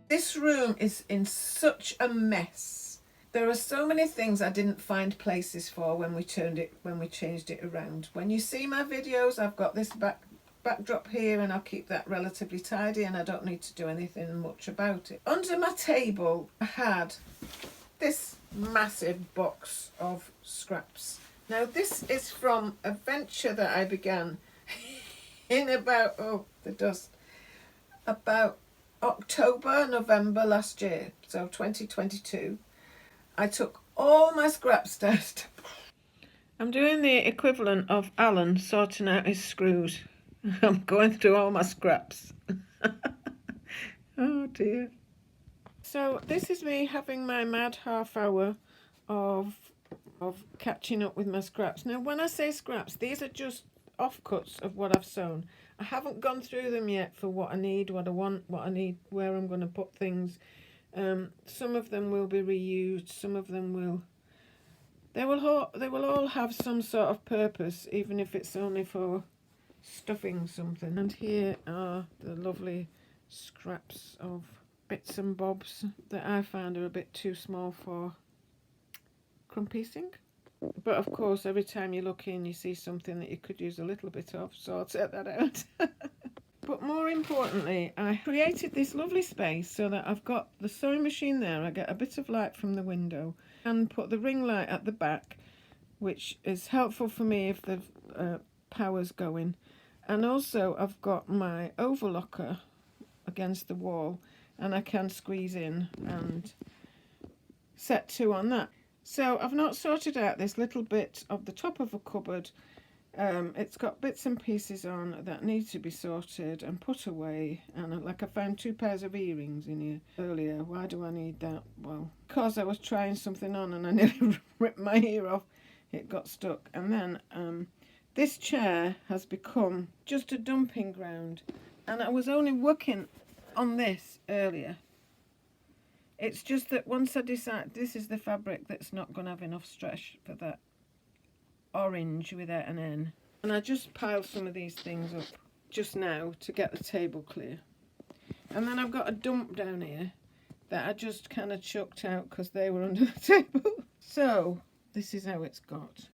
This room is in such a mess. There are so many things I didn't find places for when we changed it around. When you see my videos, I've got this backdrop here, and I'll keep that relatively tidy, and I don't need to do anything much about it. Under my table, I had this massive box of scraps. Now this is from a venture that I began in about, the dust, about October, November last year, so 2022. I took all my scraps down. I'm doing the equivalent of Alan sorting out his screws. I'm going through all my scraps. Oh dear. So this is me having my mad half hour of catching up with my scraps. Now when I say scraps, these are just offcuts of what I've sewn. I haven't gone through them yet for what I need, what I want, what I need, where I'm going to put things. Some of them will be reused, some of them will... They will all have some sort of purpose, even if it's only for stuffing something. And here are the lovely scraps of bits and bobs that I found are a bit too small for crumb piecing. But of course, every time you look in, you see something that you could use a little bit of, so I'll take that out. But more importantly, I created this lovely space so that I've got the sewing machine there. I get a bit of light from the window and put the ring light at the back, which is helpful for me if the power's going. And also I've got my overlocker against the wall, and I can squeeze in and set two on that. So I've not sorted out this little bit of the top of a cupboard. It's got bits and pieces on that need to be sorted and put away. And like, I found 2 pairs of earrings in here earlier. Why do I need that? Well, because I was trying something on and I nearly ripped my ear off. It got stuck. And then this chair has become just a dumping ground. And I was only working on this earlier. It's just that once I decide this is the fabric that's not going to have enough stretch for that orange without an N. And I just piled some of these things up just now to get the table clear. And then I've got a dump down here that I just kind of chucked out because they were under the table. So this is how it's got.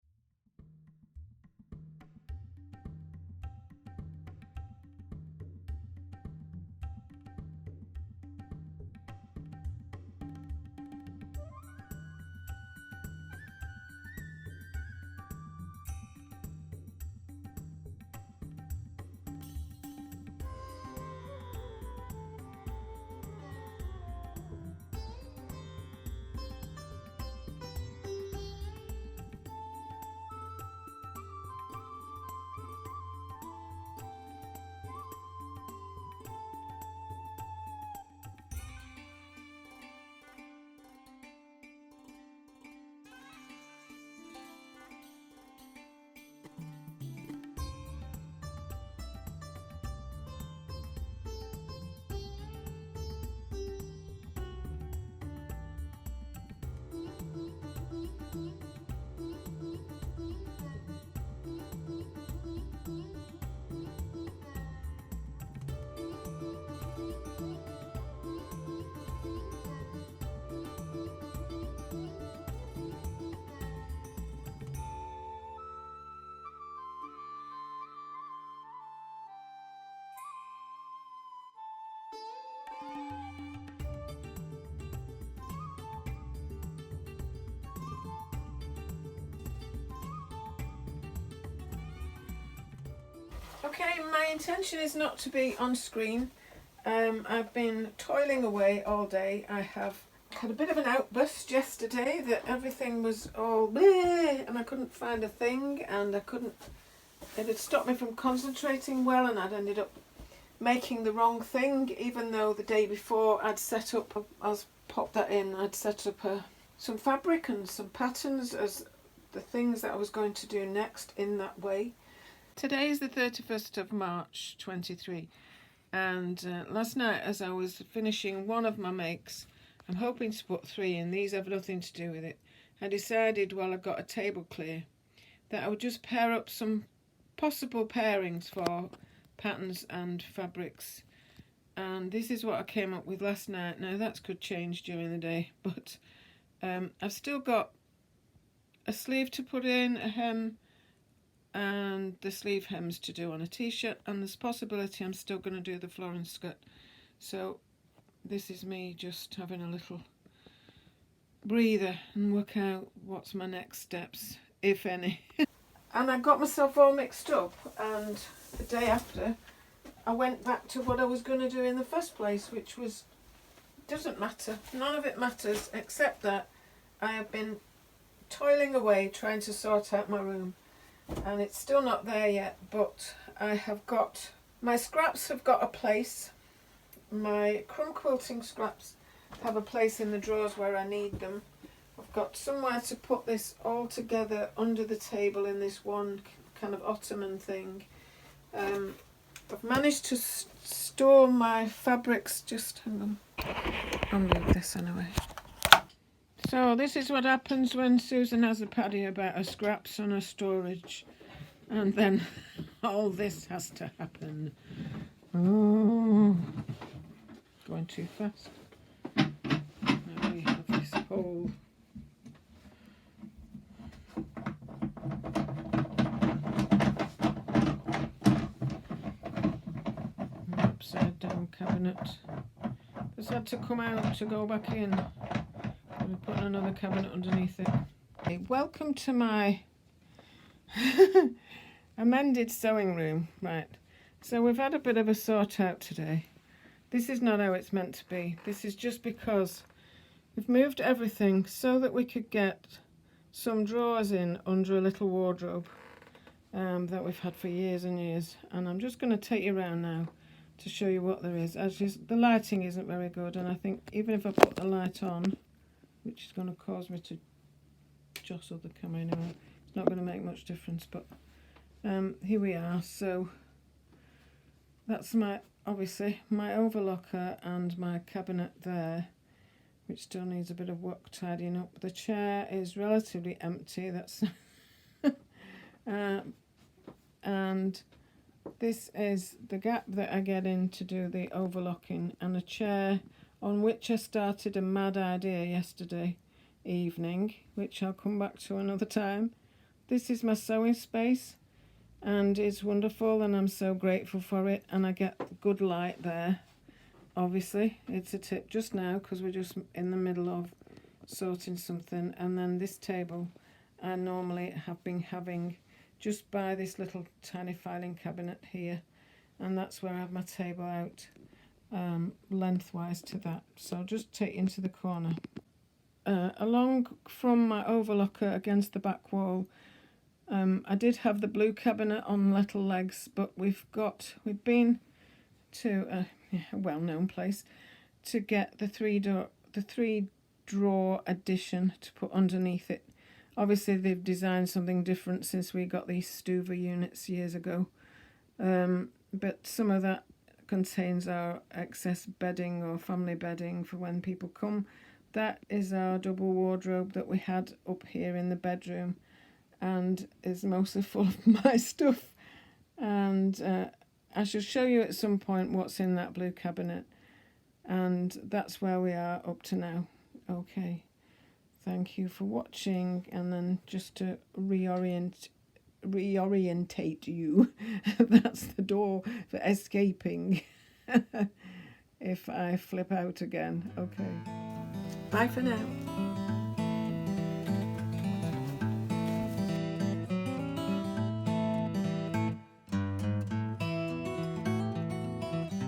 Okay, my intention is not to be on screen. I've been toiling away all day. I have had a bit of an outburst yesterday that everything was all bleh, and I couldn't find a thing, and it had stopped me from concentrating well, and I'd ended up making the wrong thing, even though the day before I'd set up, I'd set up some fabric and some patterns as the things that I was going to do next in that way. Today is the 31st of March 23, and last night as I was finishing one of my makes, I'm hoping to put 3 in, these have nothing to do with it, I decided while I got a table clear that I would just pair up some possible pairings for patterns and fabrics And this is what I came up with last night. Now that could change during the day, but I've still got a sleeve to put in, a hem, and the sleeve hems to do on a t-shirt, and there's possibility I'm still going to do the Florence skirt. So this is me just having a little breather and work out what's my next steps, if any. And I got myself all mixed up, and the day after I went back to what I was going to do in the first place, which was, doesn't matter, none of it matters, except that I have been toiling away trying to sort out my room, and it's still not there yet, but I have got, my scraps have got a place. My crumb quilting scraps have a place in the drawers where I need them. I've got somewhere to put this all together under the table in this one kind of ottoman thing. I've managed to store my fabrics, just hang on, I'll move this anyway. So this is what happens when Susan has a paddy about her scraps on her storage, and then all this has to happen. Oh, going too fast. Now we have this whole upside down cabinet. This had to come out to go back in. I'm putting another cabinet underneath it. Okay, welcome to my amended sewing room. Right, so we've had a bit of a sort out today. This is not how it's meant to be. This is just because we've moved everything so that we could get some drawers in under a little wardrobe that we've had for years and years. And I'm just going to take you around now to show you what there is. As the lighting isn't very good, and I think even if I put the light on, which is going to cause me to jostle the camera anyway, it's not going to make much difference, but here we are. So that's my, obviously, my overlocker and my cabinet there, which still needs a bit of work tidying up. The chair is relatively empty, that's and this is the gap that I get in to do the overlocking, and a chair on which I started a mad idea yesterday evening, which I'll come back to another time. This is my sewing space, and it's wonderful, and I'm so grateful for it, and I get good light there. Obviously it's a tip just now because we're just in the middle of sorting something. And then this table I normally have been having just by this little tiny filing cabinet here, and that's where I have my table out lengthwise to that. So I'll just take into the corner. Along from my overlocker against the back wall, I did have the blue cabinet on little legs, but we've been to a well-known place to get the three drawer addition to put underneath it. Obviously they've designed something different since we got these Stuver units years ago, but some of that contains our excess bedding or family bedding for when people come. That is our double wardrobe that we had up here in the bedroom, and is mostly full of my stuff. And I shall show you at some point what's in that blue cabinet, and that's where we are up to now. Okay, thank you for watching, and then just to reorientate you, that's the door for escaping if I flip out again. Okay, bye for now.